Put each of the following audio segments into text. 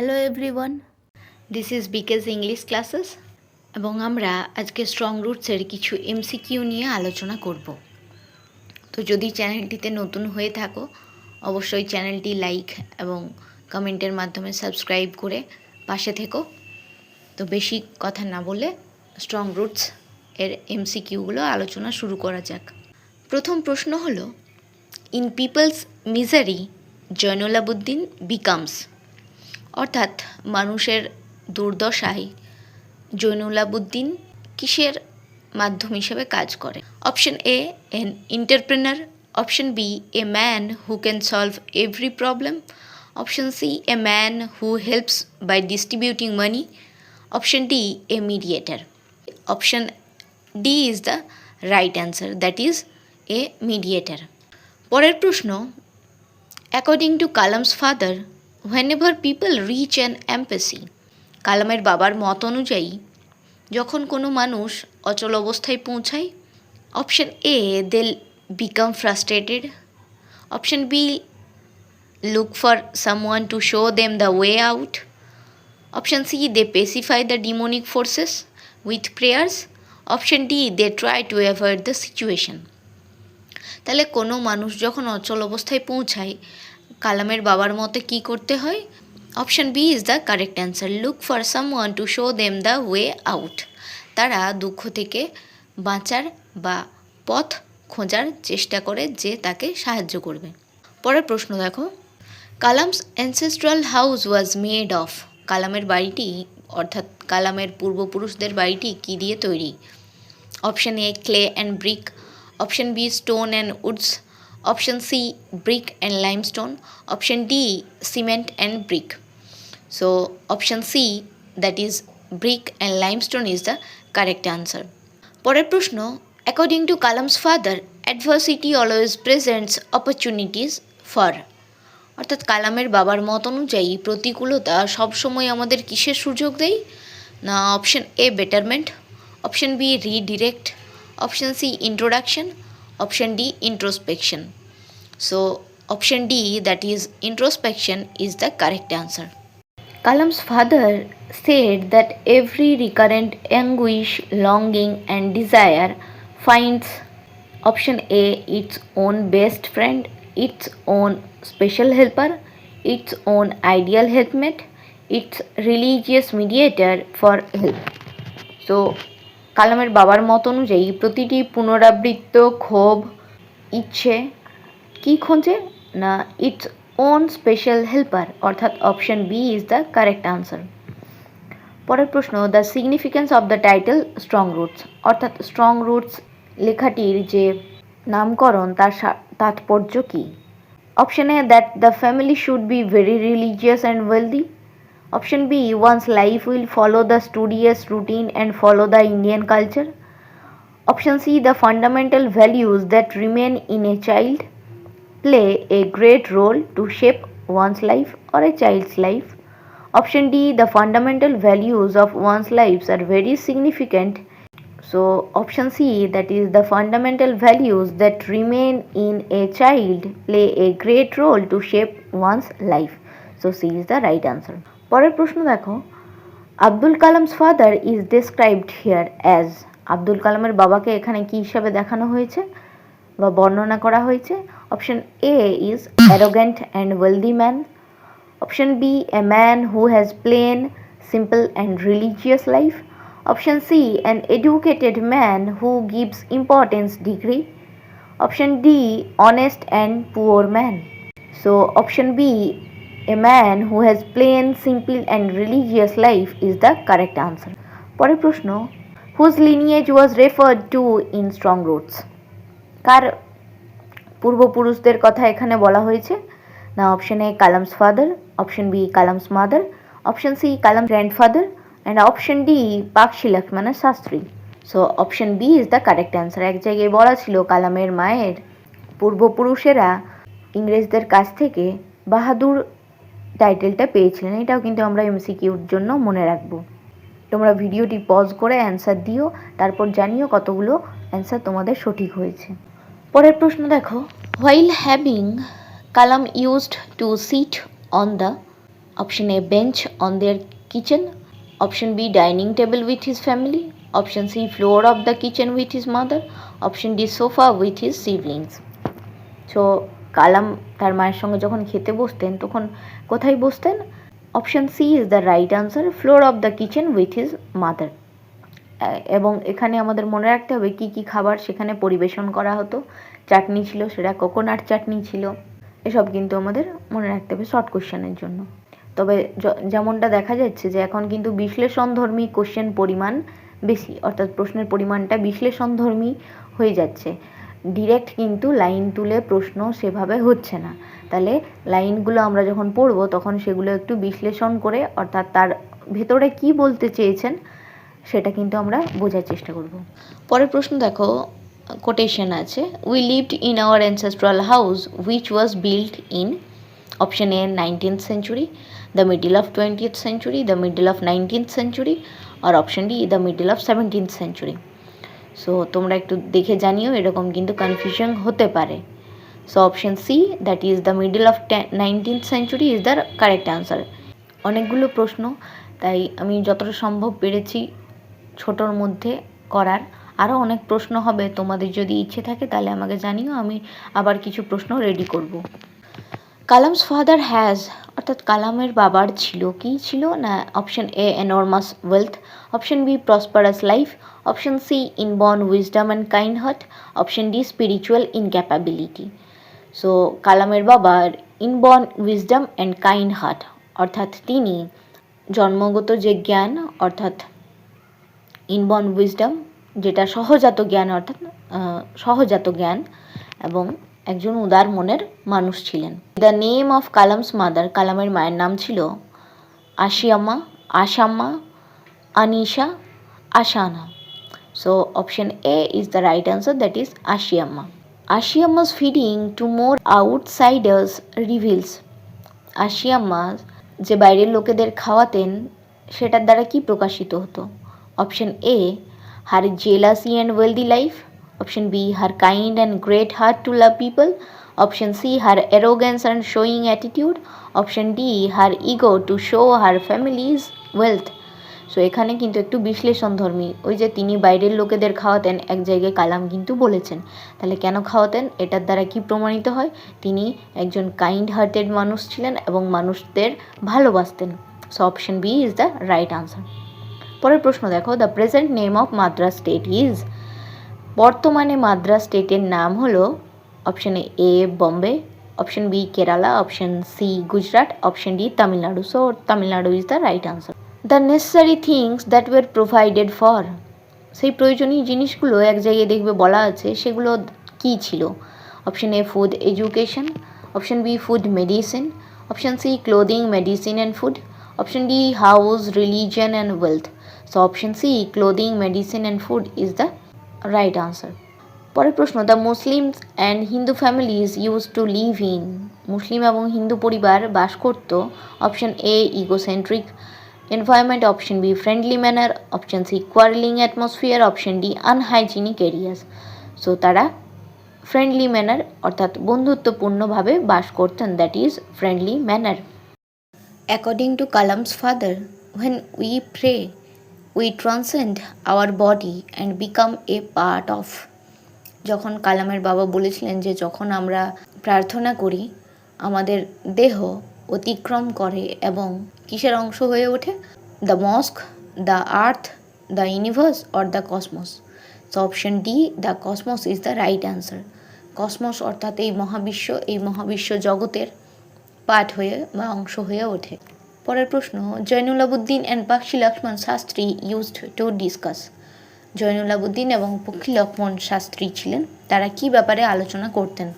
Hello everyone, this is Bikej English classes এবং আমরা আজকে স্ট্রং রুটসের কিছু এমসিকিউ নিয়ে আলোচনা করব। তো যদি চ্যানেলটিতে নতুন হয়ে থাকো অবশ্যই চ্যানেলটি লাইক এবং কমেন্টের মাধ্যমে সাবস্ক্রাইব করে পাশে থেকো। তো বেশি কথা না বলে স্ট্রং রুটস এর এমসিকিউগুলো আলোচনা শুরু করা যাক। প্রথম প্রশ্ন হলো, in people's misery Zainul Abedin becomes, অর্থাৎ মানুষের দুর্দশায় জয়নুল আবেদিন কিসের মাধ্যম হিসেবে কাজ করে? Option A, an entrepreneur. Option B, a man who can solve every problem. Option C, a man who helps by distributing money. Option D, a mediator. Option D is the right answer, that is a mediator. পরের প্রশ্ন, according to Kalam's father, whenever people reach an impasse, কালামের বাবার মত অনুযায়ী যখন কোনো মানুষ অচল অবস্থায় পৌঁছায়, option A, they become frustrated. Option B, look for someone to show them the way out. Option C, they pacify the demonic forces with prayers. Option D, they try to avoid the situation. তাহলে কোনো মানুষ যখন অচল অবস্থায় পৌঁছায় কালামের বাবার মতে কি করতে হয়? Option B is the correct answer, look for someone to show them the way out. তারা দুঃখ থেকে বাঁচার বা পথ খোঁজার চেষ্টা করে যে তাকে সাহায্য করবে। পরের প্রশ্ন দেখো, Kalam's ancestral house was made of, কালামের বাড়িটি অর্থাৎ কালামের পূর্বপুরুষদের বাড়িটি কী দিয়ে তৈরি? Option A, clay and brick. Option B, stone and woods. Option C, brick and limestone. Option D, cement and brick. So option C, that is brick and limestone is the correct answer. পরের প্রশ্ন, according to Kalam's father, adversity always presents opportunities for, অর্থাৎ কালামের বাবার মত অনুযায়ী প্রতিকূলতা সবসময় আমাদের কিসের সুযোগ দেয়? না option A, betterment. Option B, redirect. Option C, introduction. Option D, introspection. So option D, that is introspection, is the correct answer. Kalam's father said that every recurrent anguish, longing and desire finds, option A, its own best friend, its own special helper, its own ideal helpmate, its religious mediator for help. So কালামের বাবার মত অনুযায়ী প্রতিটি পুনরাবৃত্ত ক্ষোভ, ইচ্ছে কি খোঁজে? না ইটস ওন স্পেশাল হেল্পার, অর্থাৎ option B is the correct answer. পরের প্রশ্ন, the significance of the title strong roots, অর্থাৎ স্ট্রং রুটস লেখাটির যে নামকরণ তার তাৎপর্য কী? Option A, that the family should be very religious and wealthy. Option B, one's life will follow the studious routine and follow the Indian culture. Option C, the fundamental values that remain in a child play a great role to shape one's life or a child's life. Option D, the fundamental values of one's lives are very significant. So option C, that is the fundamental values that remain in a child play a great role to shape one's life. So C is the right answer. পরের প্রশ্ন দেখো, Abdul Kalam's father is described here as, Abdul কালামের বাবাকে এখানে কী হিসাবে দেখানো হয়েছে বা বর্ণনা করা হয়েছে? Option A is arrogant and wealthy man. Option B, a man who has plain, simple and religious life. Option C, an educated man who gives importance degree. Option D, honest and poor man. So option B, a man who has plain, simple and religious life is the correct answer. পরের প্রশ্ন, whose lineage was referred to in strong roots, কার পূর্বপুরুষদের কথা এখানে বলা হয়েছে? না option A, Kalam's father. Option B, Kalam's mother. Option C, Kalam grandfather and option D, Pakshi লক্ষ্মণের Shastri. So option B is the correct answer. এক জায়গায় বলা ছিল কালামের মায়ের পূর্বপুরুষেরা ইংরেজদের কাছ থেকে বাহাদুর টাইটেলটা পেয়েছিলেন, এটাও কিন্তু আমরা এমসিকিউর জন্য মনে রাখবো। তোমরা ভিডিওটি পজ করে অ্যান্সার দিও, তারপর জানিও কতগুলো অ্যান্সার তোমাদের সঠিক হয়েছে। পরের প্রশ্ন দেখো, while having Kalam used to sit on the, Option A, bench on their kitchen. Option B, dining table with his family. Option C, floor of the kitchen with his mother. Option D, sofa with his siblings. So Kalam তার মায়ের সঙ্গে যখন খেতে বসতেন তখন কোথায় বসতেন? Option C is the right answer, floor of the kitchen with his mother. এবং এখানে আমাদের মনে রাখতে হবে কি কি খাবার সেখানে পরিবেশন করা হতো। চাটনি ছিল, সেটা কোকোনাট চাটনি ছিল। এসব কিন্তু আমাদের মনে রাখতে হবে শর্ট কোশ্চেনের জন্য। তবে যেমনটা দেখা যাচ্ছে যে এখন কিন্তু বিশ্লেষণধর্মী কোশ্চেন পরিমাণ বেশি, অর্থাৎ প্রশ্নের পরিমাণটা বিশ্লেষণধর্মী হয়ে যাচ্ছে। ডিরেক্ট কিন্তু লাইন তুলে প্রশ্ন সেভাবে হচ্ছে না। তাহলে লাইনগুলো আমরা যখন পড়বো তখন সেগুলো একটু বিশ্লেষণ করে, অর্থাৎ তার ভেতরে কি বলতে চেয়েছেন সেটা কিন্তু আমরা বোঝার চেষ্টা করব। পরের প্রশ্ন দেখো, কোটেশন আছে, we lived in our ancestral house which was built in option A 19th century, the middle of 20th century, the middle of 19th century, আর option D the middle of 17th century। So তোমরা একটু দেখে জানিও, এরকম কিন্তু confusion হতে পারে। So option C that is the middle of 19th century is the correct answer. অনেকগুলো প্রশ্ন, তাই আমি যতটা সম্ভব পেরেছি ছোটোর মধ্যে করার। আরও অনেক প্রশ্ন হবে, তোমাদের যদি ইচ্ছে থাকে তাহলে আমাকে জানিও, আমি আবার কিছু প্রশ্ন রেডি করব। কালামস ফাদার হ্যাজ, অর্থাৎ কালামের বাবার ছিল কি ছিল না? Option A enormous wealth, option B prosperous life, option C inborn wisdom and kind heart, option D spiritual incapability. So কালামের বাবার inborn wisdom and kind heart, অর্থাৎ তিনি জন্মগত যে জ্ঞান, অর্থাৎ ইনবর্ন উইজডম যেটা সহজাত জ্ঞান, অর্থাৎ সহজাত জ্ঞান, এবং একজন উদার মনের মানুষ ছিলেন। The name of Kalam's mother, কালামের মায়ের নাম ছিল Ashiyamma, Ashamma, Anisha, Ashana. So option A is the right answer, that is Ashiyamma. Ashiyamma's feeding to more outsiders reveals, Ashiyamma যে বাইরের লোকেদের খাওয়াতেন সেটার দ্বারা কি প্রকাশিত হতো? Option A her jealousy and wealthy life, option B her kind and great heart to love people, option C her arrogance and showing attitude, option D her ego to show her families wealth. So এখানে কিন্তু একটু বিশ্লেষণধর্মী, ওই যে তিনি বাইরের লোকেদের খাওয়াতেন এক জায়গায় কালাম কিন্তু বলেছেন, তাহলে কেন খাওয়াতেন এটার দ্বারা কি প্রমাণিত হয়? তিনি একজন কাইন্ড হার্টেড মানুষ ছিলেন এবং মানুষদের ভালোবাসতেন। So option B is the right answer. পরের প্রশ্ন দেখো, the present name of Madras state is, বর্তমানে মাদ্রাস স্টেটের নাম হলো option A Bombay, option B Kerala, option C Gujarat, option D Tamil Nadu. So Tamil Nadu is the right answer. The necessary things that were provided for, সেই প্রয়োজনীয় জিনিসগুলো এক জায়গায় দেখবে বলা আছে, সেগুলো কী ছিল? Option A food education, option B food medicine, option C clothing medicine and food, option D house religion and wealth. So option C clothing medicine and food is the right answer. পরের প্রশ্ন, the Muslims and Hindu families use to live in, মুসলিম এবং হিন্দু পরিবার বাস করত option A egocentric environment, option B friendly manner, option C quarreling atmosphere, option D unhygienic areas। So তারা friendly manner অর্থাৎ বন্ধুত্বপূর্ণভাবে বাস করতেন, that is friendly manner. According to Kalam's father, when we pray we transcend our body and become a part of, যখন কালামের বাবা বলেছিলেন যে যখন আমরা প্রার্থনা করি আমাদের দেহ অতিক্রম করে এবং কিসের অংশ হয়ে ওঠে? The mosque, the earth, the universe or the cosmos. So option D the cosmos is the right answer. Cosmos অর্থাৎ এই মহাবিশ্ব জগতের পার্ট হয়ে বা অংশ হয়ে ওঠে। পরের প্রশ্ন, Zainul Abuddin and Pakshi Lakshman Shastri used to discuss, Jainul Abuddin এবং পক্ষী লক্ষ্মণ শাস্ত্রী ছিলেন, তারা কি ব্যাপারে আলোচনা করতেন?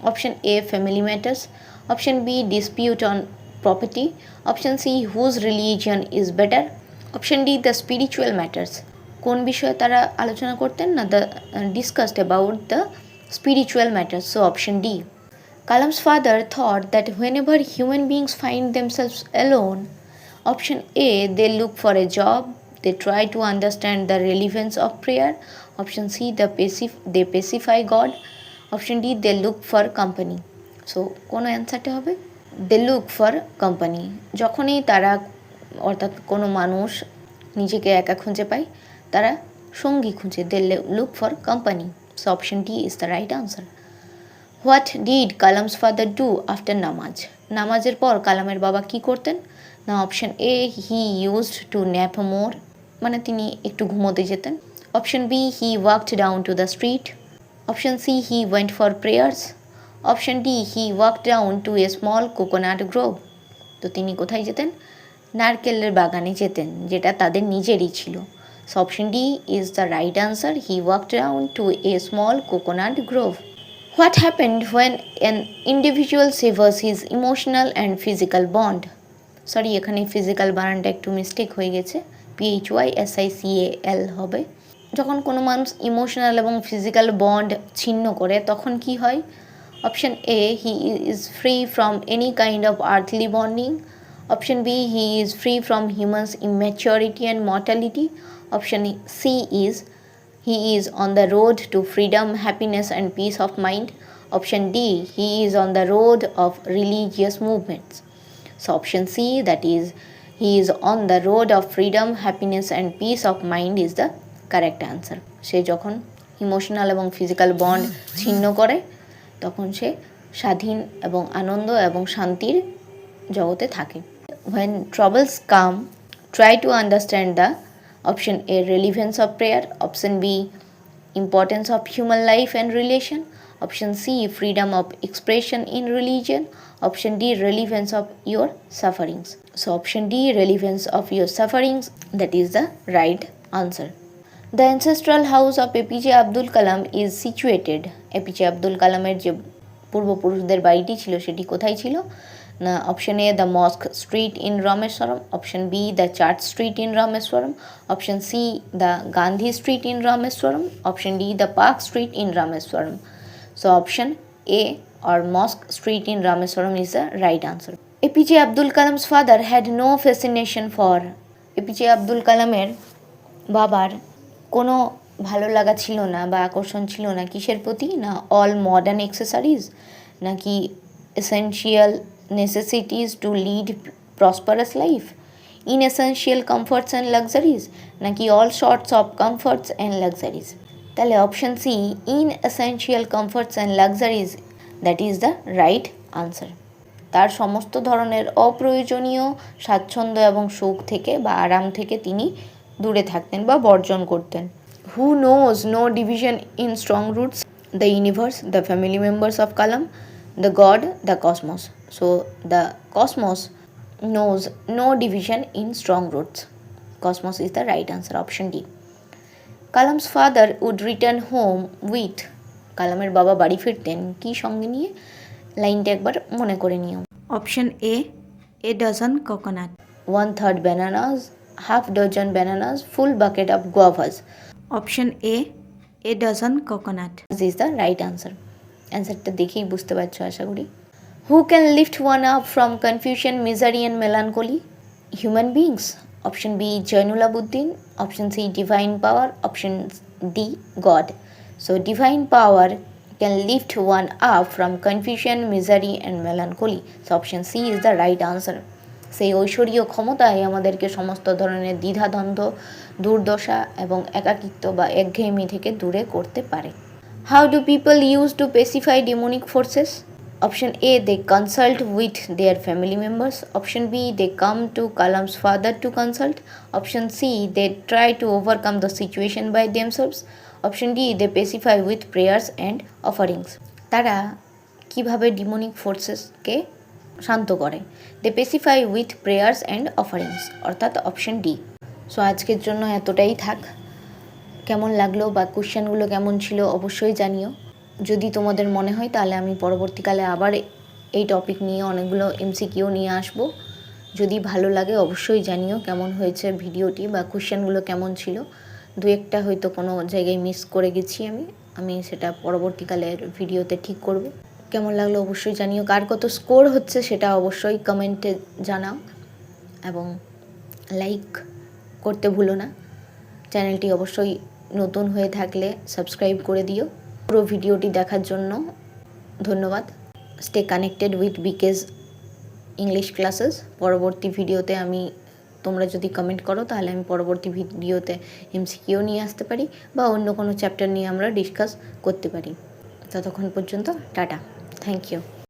Option A family matters, option B dispute on property, option C whose religion is better, option D the spiritual matters. কোন বিষয়ে তারা আলোচনা করতেন না? The discussed about the spiritual matters. So option D. Kalam's father thought that whenever human beings find themselves alone, option A, they look for a job, they try to understand the relevance of prayer, option C, they pacify God, option D, they look for company. So কোন অ্যান্সারটা হবে? দে look for company, যখনই তারা অর্থাৎ কোনো মানুষ নিজেকে একা খুঁজে পায় তারা সঙ্গী খুঁজে, they look for company. So option D is the right answer. What did Kalam's father do after namaz, নামাজের পর কালামের বাবা কি করতেন? না option A he used to nap more, মানে তিনি একটু ঘুমোতে যেতেন। Option B he walked down to the street. Option C he went for prayers. Option D he walked down to a small coconut grove. তো তিনি কোথায় যেতেন? নারকেলের বাগানে যেতেন, যেটা তাদের নিজেরই ছিল। So option D is the right answer, he walked down to a small coconut Grove. What happened when an individual severs his emotional and physical bond? Sorry, এখানে ফিজিক্যাল বানানটা একটু মিস্টেক হয়ে গেছে, PHYSICAL হবে। যখন কোনো মানুষ ইমোশনাল এবং ফিজিক্যাল বন্ড ছিন্ন করে তখন কি হয়? Option A he is free from any kind of earthly bonding. Option B he is free from humans immaturity and mortality. Option C is he is on the road to freedom, happiness and peace of mind. Option D, he is on the road of religious movements. So option C, that is, he is on the road of freedom, happiness and peace of mind is the correct answer. সে যখন emotional এবং physical bond ছিন্ন করে তখন সে স্বাধীন এবং আনন্দ এবং শান্তির জগতে থাকে। When troubles come, try to understand the option A, relevance of prayer. Option B, importance of human life and relation. Option C, freedom of expression in religion. Option D, relevance of your sufferings. So option D, relevance of your sufferings, that is the right answer. The ancestral house of APJ Abdul Kalam is situated. APJ Abdul Kalamer যে পূর্বপুরুষদের বাড়িটি ছিল সেটি কোথায় ছিল? না option A the mosque street in Rameswaram. Option B the church street in Rameswaram. Option C the Gandhi street in Rameswaram. Option D the park street in Rameswaram. So option A or mosque street in Rameswaram is the right answer. APJ Abdul Kalam's father had no fascination for. APJ Abdul Kalamer বাবার কোনো ভালো লাগা ছিল না বা আকর্ষণ ছিল না কিসের প্রতি? না অল মডার্ন এক্সেসরিজ, নাকি essential necessities to lead prosperous life, inessential comforts and luxuries, নাকি all sorts of comforts and luxuries. তাহলে option C inessential comforts and luxuries, that is the right answer. তার সমস্ত ধরনের অপ্রয়োজনীয় স্বাচ্ছন্দ্য এবং সুখ থেকে বা আরাম থেকে তিনি দূরে থাকতেন বা বর্জন করতেন। Who knows no division in strong roots? The universe, the family members of Kalam, the God, the cosmos. So the cosmos knows no division in strong roots. Cosmos is the right answer, option D. Kalam's father would return home with, কালামের বাবা বাড়ি ফিরতেন কি সঙ্গে নিয়ে? লাইনটা একবার মনে করে নিও। Option A dozen coconut, 1/3 bananas, half dozen bananas, full bucket of guavas. Option A dozen coconut is the right answer. অ্যান্সারটা দেখেই বুঝতে পারছো আশা করি। Who can lift one up from confusion, misery and melancholy? Human beings. Option B, Jainul Abidin. Option C, divine power. Option D, God. So divine power can lift one up from confusion, misery and melancholy. So option C is the right answer. সেই ঐশ্বরীয় ক্ষমতায় আমাদেরকে সমস্ত ধরনের দ্বিধাদ্বন্দ্ব, দুর্দশা এবং একাকিত্ব বা একঘেয়েমি থেকে দূরে করতে পারে। How do people use to pacify demonic forces? Option A, they consult with their family members. Option B, they come to Kalam's father to consult. Option C, they try to overcome the situation by themselves. Option D, they pacify with prayers and offerings. তারা কিভাবে ডিমোনিক ফোর্সেসকে শান্ত করে? দে পেসিফাই with prayers and offerings, অর্থাৎ option D. So আজকের জন্য এতটাই থাক। কেমন লাগলো বা কোশ্চেনগুলো কেমন ছিল অবশ্যই জানিও। যদি তোমাদের মনে হয় তাহলে আমি পরবর্তীকালে আবার এই টপিক নিয়ে অনেকগুলো এমসিকিউ নিয়ে আসব। যদি ভালো লাগে অবশ্যই জানিও কেমন হয়েছে ভিডিওটি বা কোশ্চেনগুলো কেমন ছিল। দু একটা হয়তো কোনো জায়গায় মিস করে গেছি আমি সেটা পরবর্তীকালের ভিডিওতে ঠিক করব। কেমন লাগলো অবশ্যই জানিও। কার কত স্কোর হচ্ছে সেটা অবশ্যই কমেন্টে জানাও এবং লাইক করতে ভুলো না। চ্যানেলটি অবশ্যই নতুন হয়ে থাকলে সাবস্ক্রাইব করে দিও। পুরো ভিডিওটি দেখার জন্য ধন্যবাদ। Stay connected with Bikej English classes. পরবর্তী ভিডিওতে তোমরা যদি কমেন্ট করো তাহলে আমি পরবর্তী ভিডিওতে এমসিকিউ নিয়ে আসতে পারি বা অন্য কোনো চ্যাপ্টার নিয়ে আমরা ডিসকাস করতে পারি। ততক্ষণ পর্যন্ত টাটা, থ্যাংক ইউ।